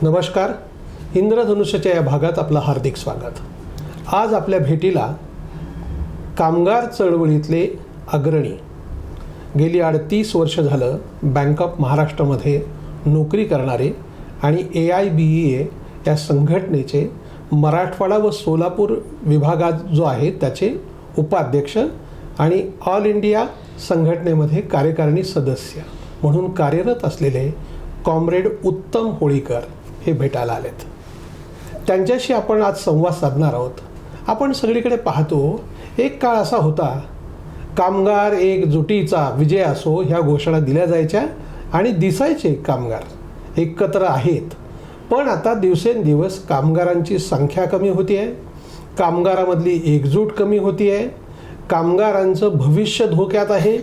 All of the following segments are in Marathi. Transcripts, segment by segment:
नमस्कार. इंद्रधनुष्याच्या या भागात आपलं हार्दिक स्वागत. आज आपल्या भेटीला कामगार चळवळीतले अग्रणी, गेली 38 वर्ष झालं बँक ऑफ महाराष्ट्रामध्ये नोकरी करणारे आणि AIBEA या संघटनेचे मराठवाडा व सोलापूर विभागात जो आहे त्याचे उपाध्यक्ष आणि ऑल इंडिया संघटनेमध्ये कार्यकारिणी सदस्य म्हणून कार्यरत असलेले कॉम्रेड उत्तम होळीकर हे भेटायला आलेत. त्यांच्याशी आपण आज संवाद साधणार आहोत. आपण सगळीकडे पाहतो, एक काळ असा होता, कामगार एकजुटीचा विजय असो ह्या घोषणा दिल्या जायच्या आणि दिसायचे कामगार एकत्र आहेत. पण आता दिवसेंदिवस कामगारांची संख्या कमी होती आहे, कामगारामधली एकजूट कमी होती आहे, कामगारांचं भविष्य धोक्यात आहे.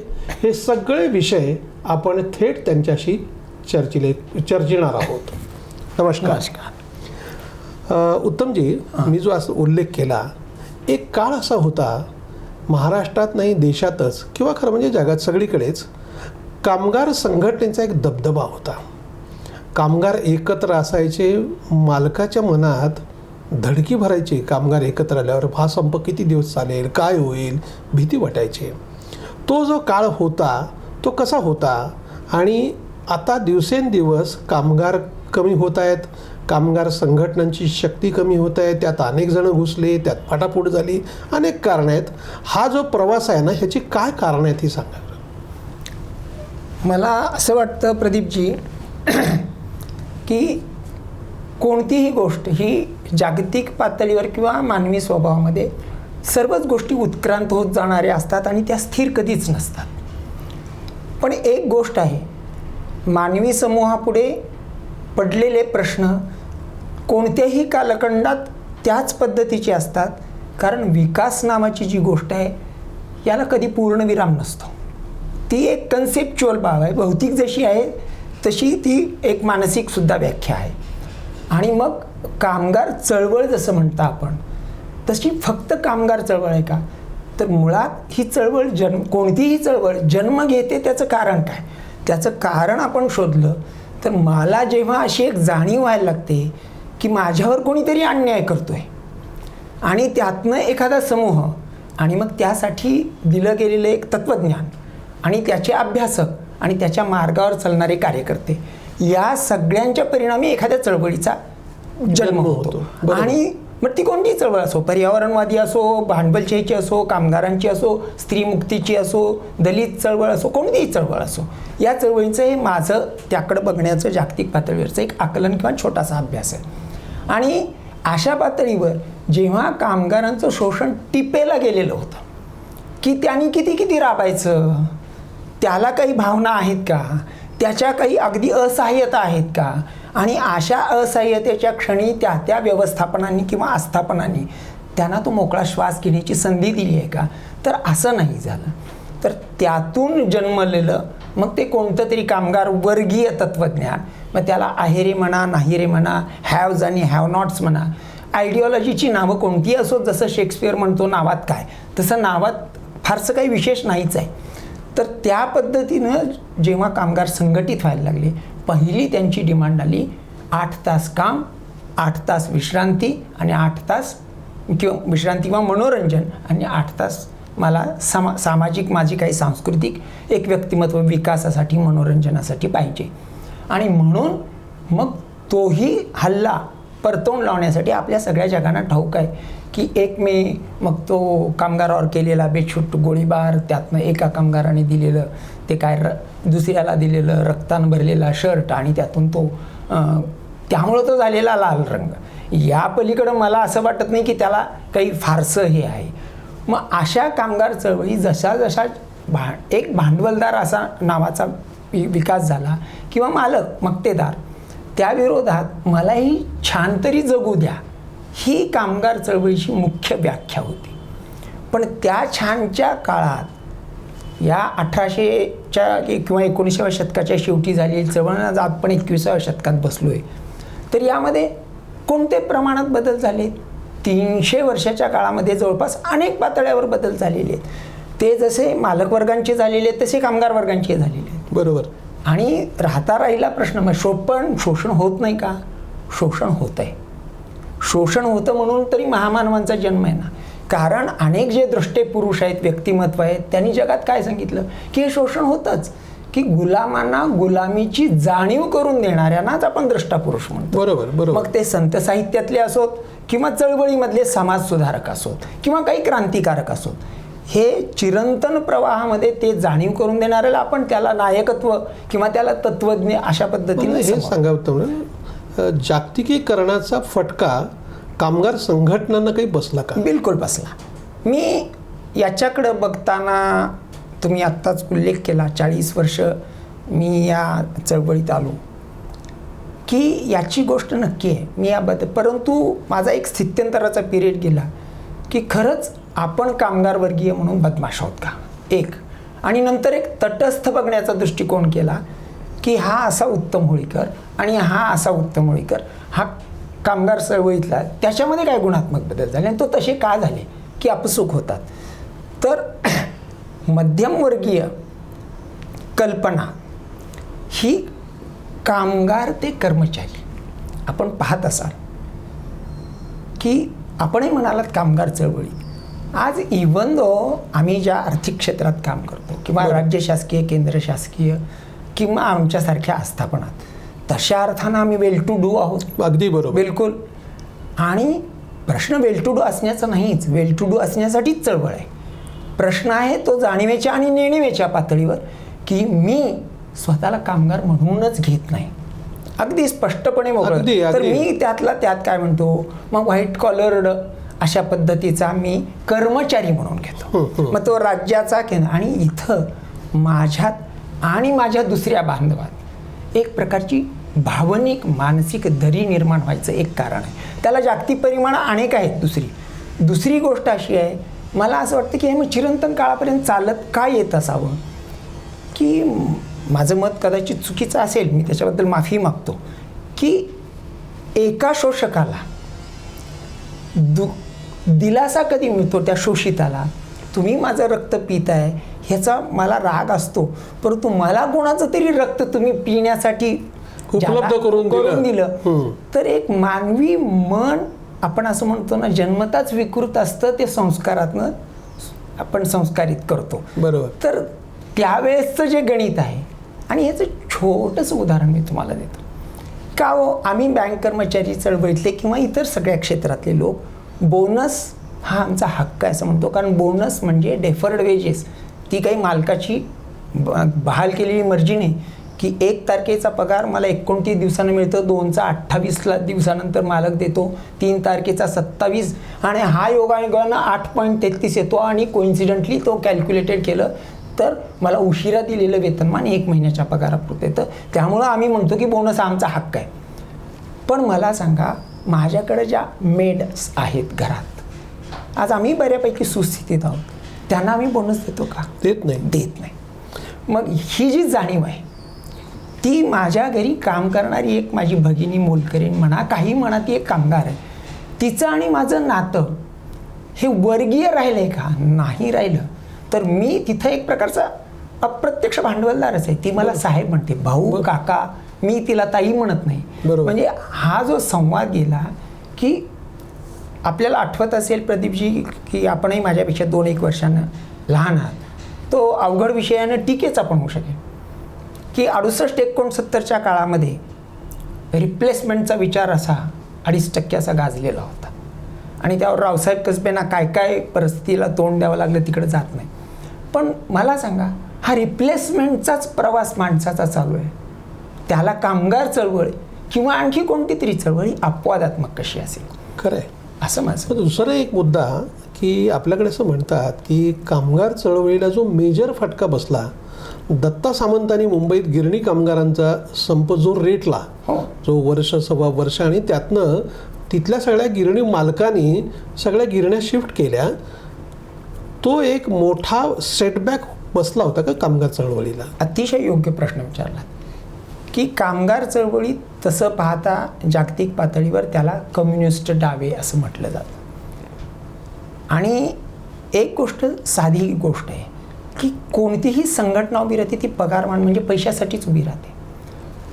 हे सगळे विषय आपण थेट त्यांच्याशी चर्चिणार आहोत. नमस्कार. उत्तमजी, मी जो असं उल्लेख केला, एक काळ असा होता महाराष्ट्रात नाही देशातच किंवा खरं म्हणजे जगात सगळीकडेच कामगार संघटनेचा एक दबदबा होता. कामगार एकत्र असायचे, मालकाच्या मनात धडकी भरायची. कामगार एकत्र आल्यावर हा संप किती दिवस चालेल, काय होईल, भीती वाटायची. तो जो काळ होता तो कसा होता आणि आता दिवसेंदिवस कामगार कमी होत आहेत, कामगार संघटनांची शक्ती कमी होत आहे, त्यात अनेक जण घुसले, त्यात फाटाफूट झाली, अनेक कारणं आहेत. हा जो प्रवास आहे ना, ह्याची काय कारणं आहेत ही सांगा. मला असं वाटतं प्रदीपजी की कोणतीही गोष्ट ही जागतिक पातळीवर किंवा मानवी स्वभावामध्ये सर्वच गोष्टी उत्क्रांत होत जाणाऱ्या असतात आणि त्या स्थिर कधीच नसतात. पण एक गोष्ट आहे, मानवी समूहापुढे पडलेले प्रश्न कोणत्याही कालखंडात त्याच पद्धतीचे असतात. कारण विकास नावाची जी गोष्ट आहे याला कधी पूर्णविराम नसतो. ती एक कन्सेप्च्युअल बाब आहे, भौतिक जशी आहे तशी ती एक मानसिकसुद्धा व्याख्या आहे. आणि मग कामगार चळवळ जसं म्हणता आपण, तशी फक्त कामगार चळवळ आहे का? तर मुळात ही चळवळ कोणतीही चळवळ जन्म घेते त्याचं कारण काय? त्याचं कारण आपण शोधलं तर मला जेव्हा अशी एक जाणीव व्हायला लागते की माझ्यावर कोणीतरी अन्याय करतोय आणि त्यातनं एखादा समूह आणि मग त्यासाठी दिलं गेलेलं एक तत्त्वज्ञान आणि त्याचे अभ्यासक आणि त्याच्या मार्गावर चालणारे कार्यकर्ते, या सगळ्यांच्या परिणामी एखाद्या चळवळीचा जन्म होतो. आणि मग ती कोणतीही चळवळ असो, पर्यावरणवादी असो, भांडवलशाहीची असो, कामगारांची असो, स्त्रीमुक्तीची असो, दलित चळवळ असो, कोणतीही चळवळ असो, या चळवळीचं हे माझं त्याकडं बघण्याचं जागतिक पातळीवरचं एक आकलन किंवा छोटासा अभ्यास आहे. आणि अशा पातळीवर जेव्हा कामगारांचं शोषण टिपेला गेलेलं होतं की त्यांनी किती किती राबायचं, त्याला काही भावना आहेत का, त्याच्या काही अगदी असहाय्यता आहेत का, आणि अशा असहाय्यतेच्या क्षणी त्या व्यवस्थापनांनी किंवा आस्थापनांनी त्यांना तो मोकळा श्वास घेण्याची संधी दिली आहे का? तर असं नाही झालं. तर त्यातून जन्मलेलं मग ते कोणतं तरी कामगार वर्गीय तत्त्वज्ञान, मग त्याला आहेरे म्हणा, नाहीरे म्हणा, हॅव्ज आणि हॅव नॉट्स म्हणा, आयडिओलॉजीची नावं कोणतीही असो, जसं शेक्सपियर म्हणतो नावात काय, तसं नावात फारसं काही विशेष नाहीच आहे. तर त्या पद्धतीनं जेव्हा कामगार संघटित व्हायला लागले, पहिली त्यांची डिमांड आली 8 तास काम, 8 तास विश्रांती आणि 8 तास किंवा विश्रांती किंवा मनोरंजन आणि 8 तास मला सामाजिक माझी काही सांस्कृतिक एक व्यक्तिमत्व विकासासाठी मनोरंजनासाठी पाहिजे. आणि म्हणून मग तोही हल्ला परतवून लावण्यासाठी आपल्या सगळ्या जगांना ठाऊक आहे की 1 मे मग तो कामगारावर केलेला बेछूट गोळीबार, त्यातनं एका कामगाराने दिलेलं ते काय दुसऱ्याला दिलेलं रक्तानं भरलेला शर्ट आणि त्यातून तो त्यामुळं तो झालेला लाल रंग, या पलीकडं मला असं वाटत नाही की त्याला काही फारसं हे आहे. मग अशा कामगार चळवळी जशा जशा एक भांडवलदार असा नावाचा विकास झाला किंवा मालक मक्तेदार, त्या विरोधात मलाही छान तरी जगू द्या, ही कामगार चळवळीची मुख्य व्याख्या होती. पण त्या छानच्या काळात या 1800च्या किंवा 19व्या शतकाच्या शेवटी झालेली चळवळ, आज आपण 21व्या शतकात बसलो आहे, तर यामध्ये कोणते प्रमाणात बदल झाले? 300 वर्षाच्या काळामध्ये जवळपास अनेक पातळ्यावर बदल झालेले आहेत. ते जसे मालक वर्गांचे झालेले आहेत तसे कामगार वर्गांचे झालेले आहेत. बरोबर. आणि राहिला प्रश्न, मग शोषण होत नाही का? शोषण होतं आहे. शोषण होतं म्हणून तरी महामानवांचा जन्म आहे ना. कारण अनेक जे द्रष्टे पुरुष आहेत, व्यक्तिमत्व आहेत, त्यांनी जगात काय सांगितलं की हे शोषण होतंच, की गुलामांना गुलामीची जाणीव करून देणाऱ्यांनाच आपण द्रष्टा पुरुष म्हणतो. बरोबर बरोबर. मग ते संत साहित्यातले असोत किंवा चळवळीमधले समाजसुधारक असोत किंवा काही क्रांतिकारक असोत, हे चिरंतन प्रवाहामध्ये ते जाणीव करून देणाऱ्याला आपण त्याला नायकत्व किंवा त्याला तत्वज्ञ अशा पद्धतीने हे सांगावं ना, जागतिकीकरणाचा फटका कामगार संघटनांना काही बसला का? बिलकुल बसला. मी याच्याकडं बघताना, तुम्ही आत्ताच उल्लेख केला 40 वर्ष मी या चळवळीत आलो, की याची गोष्ट नक्की आहे मी याबद्दल. परंतु माझा एक स्थित्यंतराचा पिरियड गेला की खरंच आपण कामगार वर्गीय म्हणून बदमाश आहोत का, एक. आणि नंतर एक तटस्थ बघण्याचा दृष्टिकोन केला की हा असा उत्तम होळीकर आणि हा असा उत्तम होळीकर, हा कामगार चळवळीतला, त्याच्यामध्ये काय गुणात्मक बदल झाले आणि तो तसे का झाले की अपसुख होतात. तर मध्यमवर्गीय कल्पना ही कामगार ते कर्मचारी, आपण पाहत असाल की आपणही म्हणालात कामगार चळवळी, आज इवन दो आम्ही ज्या आर्थिक क्षेत्रात काम करतो किंवा राज्य शासकीय, केंद्र शासकीय किंवा आमच्यासारख्या आस्थापनात, तशा अर्थानं आम्ही वेल टू डू आहोत. अगदी बरोबर. बिलकुल. आणि प्रश्न वेल टू डू असण्याचा नाहीच, वेल टू डू असण्यासाठीच चळवळ आहे. प्रश्न आहे तो जाणीवेच्या आणि नेणीवेच्या पातळीवर, की मी स्वतःला कामगार म्हणूनच घेत नाही, अगदी स्पष्टपणे मोकळं. तर मी त्यातला त्यात काय म्हणतो, मग व्हाईट कॉलर्ड अशा पद्धतीचा मी कर्मचारी म्हणून घेतो. मग तो राज्याचा केंद्र, आणि इथं माझ्यात आणि माझ्या दुसऱ्या बांधवात एक प्रकारची भावनिक मानसिक दरी निर्माण व्हायचं एक कारण आहे. त्याला जागतिक परिमाणं अनेक आहेत. दुसरी गोष्ट अशी आहे, मला असं वाटतं की हे मग चिरंतन काळापर्यंत चालत का येत असावं, की माझं मत कदाचित चुकीचं असेल, मी त्याच्याबद्दल माफी मागतो, की एका शोषकाला दिलासा कधी मिळतो त्या शोषिताला, तुम्ही माझं रक्त पिताय ह्याचा मला राग असतो, परंतु मला कोणाचं तरी रक्त तुम्ही पिण्यासाठी उपलब्ध करून दिलं, तर एक मानवी मन, आपण असं म्हणतो ना, जन्मताच विकृत असतं, ते संस्कारातनं आपण संस्कारित करतो. बरोबर. तर त्यावेळेसचं जे गणित आहे, आणि ह्याचं छोटंसं उदाहरण मी तुम्हाला देतो. का हो, आम्ही बँक कर्मचारी चळवळीतले किंवा इतर सगळ्या क्षेत्रातले लोक बोनस हा आमचा हक्क आहे असं म्हणतो. कारण बोनस म्हणजे डेफर्ड वेजेस, ती काही मालकाची बहाल केलेली मर्जी नाही, की 1 तारखेचा पगार मला 29 दिवसानं मिळतं, 2चा 28 दिवसानंतर मालक देतो, 3 तारखेचा 27, आणि हा योगायोगानं 8.33 येतो, आणि कोइन्सिडेंटली तो कॅल्क्युलेटेड केलं तर मला उशिरा दिलेलं वेतनमान 1 महिन्याच्या पगारापुरतं येतं. त्यामुळं आम्ही म्हणतो की बोनस हा आमचा हक्क आहे. पण मला सांगा, माझ्याकडे ज्या मेड्स आहेत घरात, आज आम्ही बऱ्यापैकी सुस्थितीत आहोत, त्यांना आम्ही बोनस देतो का? देत नाही. मग ही जी जाणीव आहे, ती माझ्या घरी काम करणारी एक माझी भगिनी मोलकरीण म्हणा, काही म्हणा, ती एक कामगार आहे, तिचं आणि माझं नातं हे वर्गीय राहिलं आहे का? नाही राहिलं. तर मी तिथं एक प्रकारचा अप्रत्यक्ष भांडवलदारच आहे. ती मला साहेब म्हणते, भाऊ, काका, मी तिला ताई म्हणत नाही. म्हणजे हा जो संवाद गेला, की आपल्याला आठवत असेल प्रदीपजी, की आपणही माझ्यापेक्षा 2-1 वर्षानं लहान आहात, तो अवघड विषयानं टीकेचा पण होऊ शकेल, की 68-69च्या काळामध्ये रिप्लेसमेंटचा विचार असा 2.5% गाजलेला होता, आणि त्यावर रावसाहेब कसबेंना काय काय परिस्थितीला तोंड द्यावं लागलं तिकडे जात नाही. पण मला सांगा, हा रिप्लेसमेंटचाच प्रवास माणसाचा चालू आहे, त्याला कामगार चळवळ किंवा आणखी कोणती तरी चळवळी अपवादात्मक कशी असेल? खरं आहे. असं माझं. दुसरा एक मुद्दा, की आपल्याकडे असं म्हणतात की कामगार चळवळीला जो मेजर फटका बसला, दत्ता सामंतांनी मुंबईत गिरणी कामगारांचा संप जो रेटला, जो वर्ष, सव्वा वर्ष, आणि त्यातनं तिथल्या सगळ्या गिरणी मालकांनी सगळ्या गिरण्या शिफ्ट केल्या, तो एक मोठा सेटबॅक बसला होता का कामगार चळवळीला? अतिशय योग्य प्रश्न विचारला, की कामगार चळवळीत तसं पाहता जागतिक पातळीवर त्याला कम्युनिस्ट डावे असं म्हटलं जातं. आणि एक गोष्ट, साधी गोष्ट आहे, की कोणतीही संघटना उभी राहते ती पगारमान म्हणजे पैशासाठीच उभी राहते,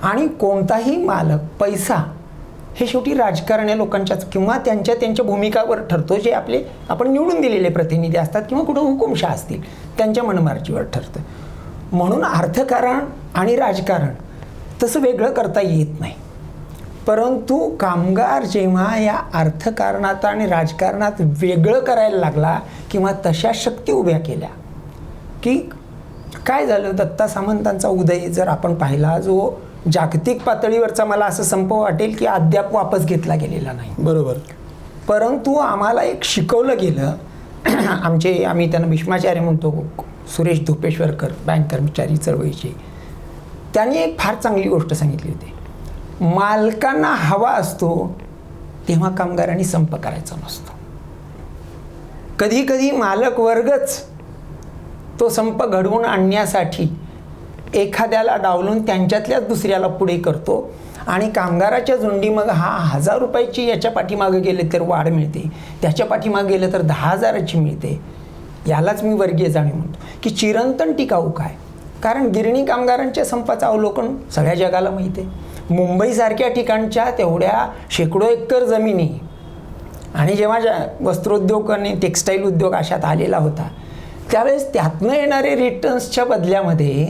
आणि कोणताही मालक पैसा हे शेवटी राजकारण्या लोकांच्याच किंवा त्यांच्या भूमिकावर ठरतो, जे आपण निवडून दिलेले प्रतिनिधी असतात किंवा कुठं हुकुमशाह असतील त्यांच्या मनमार्जीवर ठरतं. म्हणून अर्थकारण आणि राजकारण तसं वेगळं करता येत नाही. परंतु कामगार जेव्हा या अर्थकारणात आणि राजकारणात वेगळं करायला लागला किंवा तशा शक्ती उभ्या केल्या, की काय झालं, दत्ता सामंतांचा उदय जर आपण पाहिला, जो जागतिक पातळीवरचा मला असं संप वाटेल की अद्याप वापस घेतला गेलेला नाही. बरोबर. परंतु आम्हाला एक शिकवलं गेलं, आम्ही त्यांना भीष्माचार्य म्हणतो, सुरेश धोपेश्वरकर, बँक कर्मचारी चळवळीचे, त्यांनी एक फार चांगली गोष्ट सांगितली होती. मालकांना हवा असतो तेव्हा कामगारांनी संप करायचा नसतो. कधी कधी मालक वर्गच तो संप घडवून आणण्यासाठी एखाद्याला डावलून त्यांच्यातल्याच दुसऱ्याला पुढे करतो आणि कामगाराच्या झुंडी मग 1000 रुपयाची याच्या पाठीमागे गेले तर वाढ मिळते, त्याच्या पाठीमागे गेलं तर 10,000ची मिळते. यालाच मी वर्गीय जाणीव म्हणतो की चिरंतन टिकाऊ काय. कारण गिरणी कामगारांच्या संपाचं अवलोकन सगळ्या जगाला माहिती आहे. मुंबईसारख्या ठिकाणच्या तेवढ्या शेकडो एकर जमिनी आणि जेव्हा वस्त्रोद्योग आणि टेक्स्टाईल उद्योग अशात आलेला होता, त्यावेळेस त्यातनं येणारे रिटर्न्सच्या बदल्यामध्ये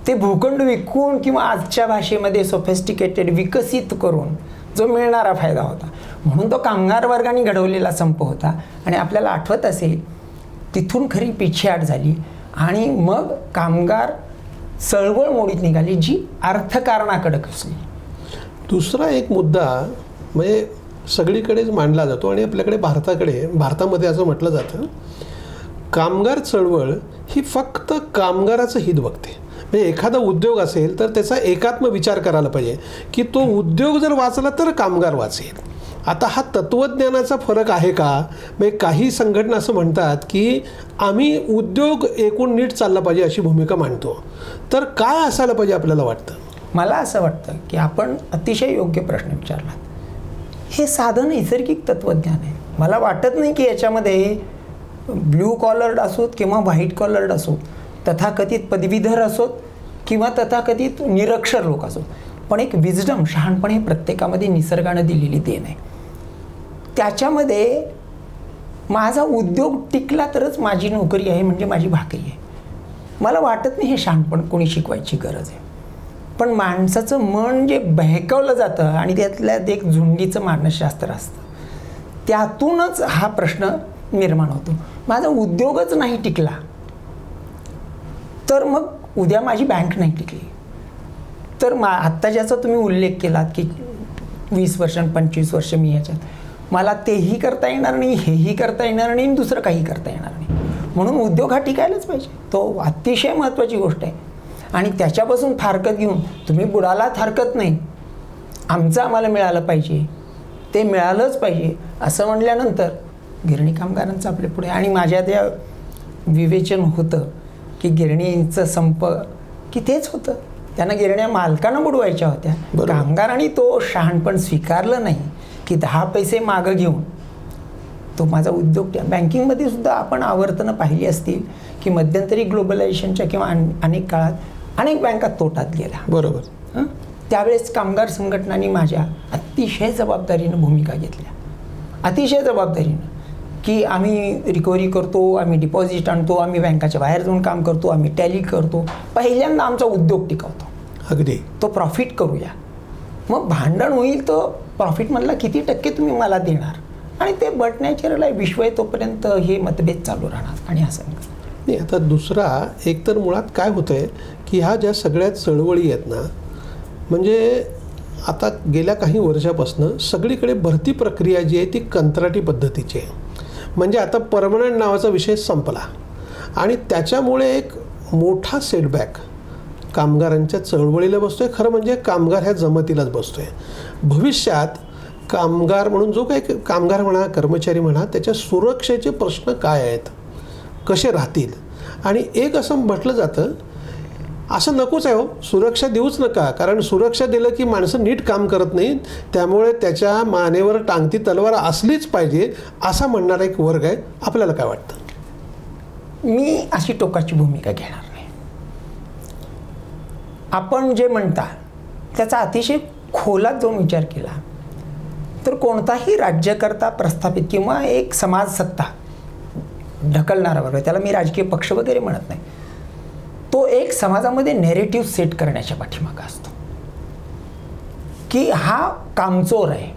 ते भूखंड विकून किंवा आजच्या भाषेमध्ये सोफिस्टिकेटेड विकसित करून जो मिळणारा फायदा होता. म्हणून तो कामगार वर्गाने घडवलेला संप होता. आणि आपल्याला आठवत असेल, तिथून खरी पिछेहाट झाली आणि मग कामगार चळवळ मोडीत निघाली, जी अर्थकारणाकडे कसली. दुसरा एक मुद्दा म्हणजे सगळीकडेच मांडला जातो आणि आपल्याकडे भारतामध्ये असं म्हटलं जातं, कामगार चळवळ ही फक्त कामगाराचं हित बघते. म्हणजे एखादा उद्योग असेल तर त्याचा एकात्म विचार करायला पाहिजे की तो उद्योग जर वाचला तर कामगार वाचेल. आता हा तत्त्वज्ञानाचा फरक आहे का? म्हणजे काही संघटना असं म्हणतात की आम्ही उद्योग एकूण नीट चालला पाहिजे अशी भूमिका मांडतो. तर काय असायला पाहिजे आपल्याला वाटतं? मला असं वाटतं की आपण अतिशय योग्य प्रश्न विचारलात. हे साधं नैसर्गिक तत्त्वज्ञान आहे. मला वाटत नाही की याच्यामध्ये ब्ल्यू कॉलर्ड असोत किंवा व्हाईट कॉलर्ड असोत, तथाकथित पदवीधर असोत किंवा तथाकथित निरक्षर लोक असोत, पण एक विजडम, शहाणपण हे प्रत्येकामध्ये निसर्गानं दिलेली देण आहे. त्याच्यामध्ये माझा उद्योग टिकला तरच माझी नोकरी आहे, म्हणजे माझी भाकरी आहे. मला वाटत नाही हे शहाणपण कोणी शिकवायची गरज आहे. पण माणसाचं मन जे बहकवलं जातं आणि त्यातल्यात एक झुंडीचं मानसशास्त्र असतं, त्यातूनच हा प्रश्न निर्माण होतो. माझा उद्योगच नाही टिकला तर मग उद्या माझी बँक नाही टिकली तर आत्ता ज्याचा तुम्ही उल्लेख केलात की 20 वर्ष 25 वर्ष मी याच्यात, मला तेही करता येणार नाही, हेही करता येणार नाही, दुसरं काही करता येणार नाही. म्हणून उद्योग हा टिकायलाच पाहिजे. तो अतिशय महत्त्वाची गोष्ट आहे. आणि त्याच्यापासून फारकत घेऊन तुम्ही बुडालात हरकत नाही, आमचं आम्हाला मिळालं पाहिजे, ते मिळालंच पाहिजे असं म्हणल्यानंतर गिरणी कामगारांचं आपल्या पुढे. आणि माझ्या त्या विवेचन होतं की गिरणीचं संप की तेच होतं, त्यांना गिरण्या मालकांना बुडवायच्या होत्या. कामगारांनी तो शहाणपण स्वीकारलं नाही की 10 पैसे मागं घेऊन तो माझा उद्योग. बँकिंगमध्ये सुद्धा आपण आवर्तनं पाहिली असतील की मध्यंतरी ग्लोबलायझेशनच्या किंवा अनेक काळात अनेक बँका तोटात गेल्या. बरोबर. त्यावेळेस कामगार संघटनांनी माझ्या अतिशय जबाबदारीनं भूमिका घेतल्या, अतिशय जबाबदारीनं, की आम्ही रिकव्हरी करतो, आम्ही डिपॉझिट आणतो, आम्ही बँकाच्या बाहेर जाऊन काम करतो, आम्ही टॅली करतो, पहिल्यांदा आमचा उद्योग टिकवतो. अगदी तो प्रॉफिट करूया. मग भांडण होईल तो प्रॉफिटमधला किती टक्के तुम्ही मला देणार, आणि ते बट नॅचरल आहे, विश्व आहे तोपर्यंत हे मतभेद चालू राहणार. आणि असं नाही. आता दुसरा एक तर मुळात काय होतं आहे की ह्या ज्या सगळ्या चळवळी आहेत ना, म्हणजे आता गेल्या काही वर्षापासून सगळीकडे भरती प्रक्रिया जी आहे ती कंत्राटी पद्धतीची आहे. म्हणजे आता परमनंट नावाचा विषय संपला आणि त्याच्यामुळे एक मोठा सेटबॅक कामगारांच्या चळवळीला बसतो आहे. खरं म्हणजे कामगार ह्या जमतीलाच बसतो आहे. भविष्यात कामगार म्हणून जो काही कामगार म्हणा, कर्मचारी म्हणा, त्याच्या सुरक्षेचे प्रश्न काय आहेत, कसे राहतील. आणि एक असं म्हटलं जातं, असं नकोच आहे हो, सुरक्षा देऊच नका, कारण सुरक्षा दिलं की माणसं नीट काम करत नाहीत, त्यामुळे त्याच्या मानेवर टांगती तलवार असलीच पाहिजे असा म्हणणारा एक वर्ग आहे. आपल्याला काय वाटतं? मी अशी टोकाची भूमिका घेणार नाही. आपण जे म्हणता त्याचा अतिशय खोलात जाऊन विचार केला तर कोणताही राज्यकर्ता प्रस्थापित किंवा एक समाज सत्ता ढकलणारा वर्ग, त्याला मी राजकीय पक्ष वगैरे म्हणत नाही, तो एक समाजामध्ये नेरेटिव्ह सेट करण्याच्या पाठीमागं असतो की हा कामचोर आहे,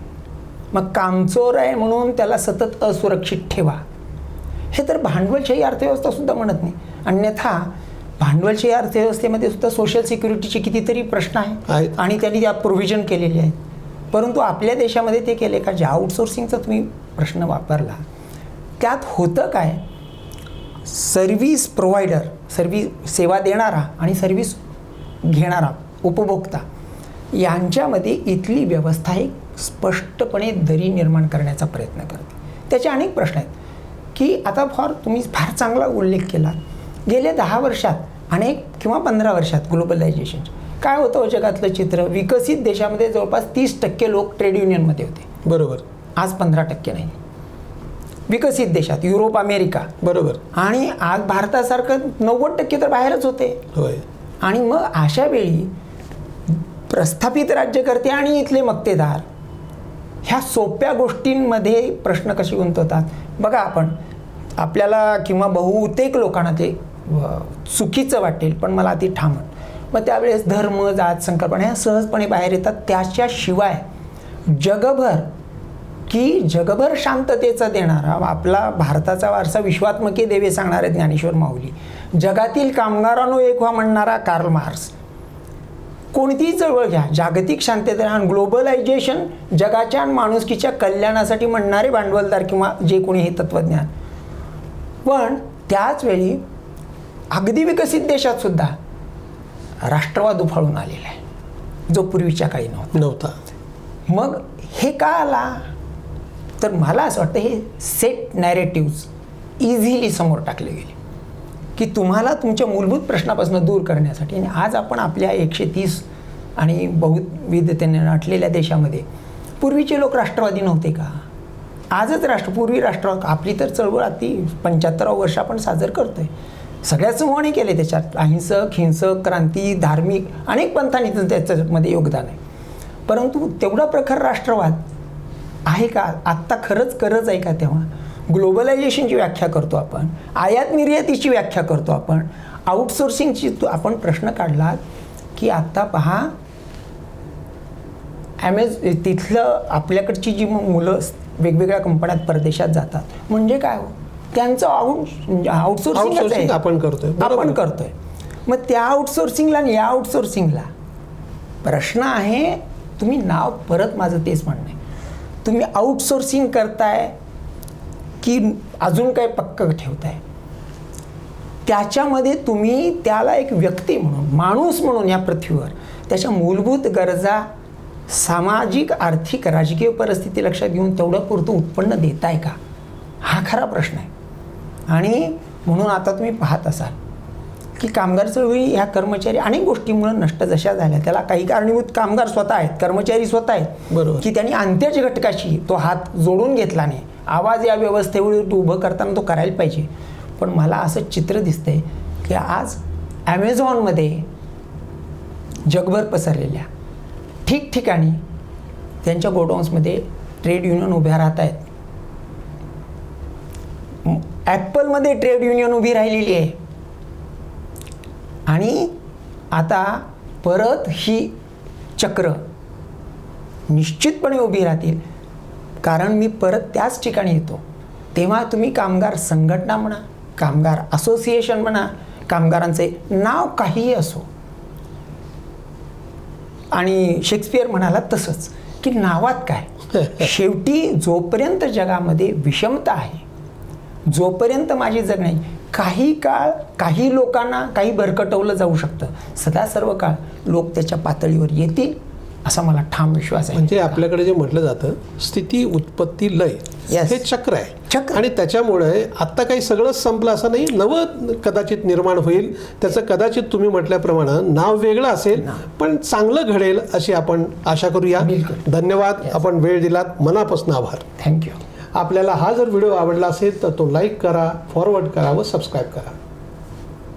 मग कामचोर आहे म्हणून त्याला सतत असुरक्षित ठेवा. हे तर भांडवलशाही अर्थव्यवस्था सुद्धा म्हणत नाही. अन्यथा भांडवलशाही अर्थव्यवस्थेमध्ये सुद्धा सोशल सिक्युरिटीचे कितीतरी प्रश्न आहेत आणि त्यांनी त्या प्रोव्हिजन केलेले आहेत. परंतु आपल्या देशामध्ये ते केले का? ज्या आउटसोर्सिंगचा तुम्ही प्रश्न वापरला त्यात होतं काय, सर्व्हिस प्रोव्हायडर, सेवा देणारा आणि सर्व्हिस घेणारा उपभोक्ता यांच्यामध्ये इथली व्यवस्था एक स्पष्टपणे दरी निर्माण करण्याचा प्रयत्न करते. त्याचे अनेक प्रश्न आहेत की आता तुम्ही फार चांगला उल्लेख केला, गेल्या 10 वर्षात अनेक किंवा 15 वर्षात ग्लोबलायझेशन काय होतं हो जगातलं चित्र, विकसित देशामध्ये जवळपास 30% लोक ट्रेड युनियनमध्ये होते. बरोबर. आज 15% नाही. विकसित देशात युरोप, अमेरिका. बरोबर. आणि आज भारतासारखं 90% तर बाहेरच होते. होय. आणि मग अशा वेळी प्रस्थापित राज्यकर्ते आणि इथले मक्तेदार ह्या सोप्या गोष्टींमध्ये प्रश्न कसे गुंतवतात बघा. आपल्याला किंवा बहुतेक लोकांना ते चुकीचं वाटेल, पण मला ती ठाम. मग त्यावेळेस धर्म, जात, संकल्पना ह्या सहजपणे बाहेर येतात. त्याच्याशिवाय जगभर शांततेचा देणारा आपला भारताचा वारसा विश्वात्मके देवे सांगणारे ज्ञानेश्वर माऊली, जगातील कामगारांनो एक व्हा म्हणणारा कार्ल मार्क्स, कोणतीही चळवळ घ्या, जागतिक शांतता आणि ग्लोबलायझेशन, जगाच्या आणि माणुसकीच्या कल्याणासाठी म्हणणारे भांडवलदार किंवा जे कोणी हे तत्त्वज्ञान. पण त्याचवेळी अगदी विकसित देशात सुद्धा राष्ट्रवाद उफाळून आलेला आहे, जो पूर्वीच्या काळी नव्हता. मग हे का आला तर मला असं वाटतं हे सेट नॅरेटिव्ज इझिली समोर टाकले गेले की तुम्हाला तुमच्या मूलभूत प्रश्नापासून दूर करण्यासाठी. आणि आज आपण आपल्या 130 आणि बहुविधतेने नटलेल्या देशामध्ये पूर्वीचे लोक राष्ट्रवादी नव्हते का? आजच पूर्वी राष्ट्रवाद, आपली तर चळवळ अति 75वं वर्ष आपण साजर करतोय. सगळ्या समूहाने केले, त्याच्यात अहिंसक, हिंसक, क्रांती, धार्मिक अनेक पंथांनी त्याच्यामध्ये योगदान आहे. परंतु तेवढा प्रखर राष्ट्रवाद आहे का? आत्ता खरंच गरज आहे का? तेव्हा ग्लोबलायझेशनची व्याख्या करतो आपण, आयात निर्यातीची व्याख्या करतो आपण, आउटसोर्सिंगची आपण प्रश्न काढला की आत्ता पहा तिथलं आपल्याकडची जी मुलं वेगवेगळ्या कंपन्यात परदेशात जातात म्हणजे काय हो, त्यांचं आउटसोर्सिंग आपण करतोय. मग त्या आउटसोर्सिंगला आणि या आउटसोर्सिंगला प्रश्न आहे. तुम्ही नाव परत माझं तेच म्हणणं आहे, तुम्ही आउटसोर्सिंग करताय की अजून काय पक्क ठेवताय? त्याच्यामध्ये तुम्ही त्याला एक व्यक्ती म्हणून, माणूस म्हणून या पृथ्वीवर त्याच्या मूलभूत गरजा, सामाजिक, आर्थिक, राजकीय परिस्थिती लक्षात घेऊन तेवढं पुरतं उत्पन्न देताय का? हा खरा प्रश्न आहे. आणि म्हणून आता तुम्ही पाहत असाल की कामगार चळवळी ह्या कर्मचारी अनेक गोष्टींमुळे नष्ट जशा झाल्या, त्याला काही कारणीभूत कामगार स्वतः आहेत, कर्मचारी स्वतः आहेत. बरोबर. की त्यांनी अंत्याच्या घटकाशी तो हात जोडून घेतला नाही. आवाज या व्यवस्थेवर उभं करताना तो करायला पाहिजे. पण मला असं चित्र दिसतंय की आज ॲमेझॉनमध्ये जगभर पसरलेल्या ठिकठिकाणी त्यांच्या गोडाऊन्समध्ये ट्रेड युनियन उभ्या राहत आहेत. ॲपलमध्ये ट्रेड युनियन उभी राहिलेली आहे. आणि आता परत ही चक्र निश्चितपणे उभी राहतील. कारण मी परत त्याच ठिकाणी येतो, तेव्हा तुम्ही कामगार संघटना म्हणा, कामगार असोसिएशन म्हणा, कामगारांचे नाव काहीही असो, आणि शेक्सपियर म्हणाला तसंच की नावात काय, शेवटी जोपर्यंत जगामध्ये विषमता आहे, जोपर्यंत माझी जगणे, काही काळ काही लोकांना काही भरकटवलं जाऊ शकतं, सदा सर्व काळ लोक त्याच्या पातळीवर येतील असा मला ठाम विश्वास आहे. म्हणजे आपल्याकडे जे म्हटलं जातं स्थिती, उत्पत्ती, लय, हे चक्र आहे. आणि त्याच्यामुळे आत्ता काही सगळंच संपलं असं नाही, नवं कदाचित निर्माण होईल. त्याचं कदाचित तुम्ही म्हटल्याप्रमाणे नाव वेगळं असेल, पण चांगलं घडेल अशी आपण आशा करूया. धन्यवाद, आपण वेळ दिलात, मनापासून आभार. थँक्यू. आपल्याला हा जर व्हिडिओ आवडला असेल तर तो लाईक करा, फॉरवर्ड करा व सबस्क्राईब करा.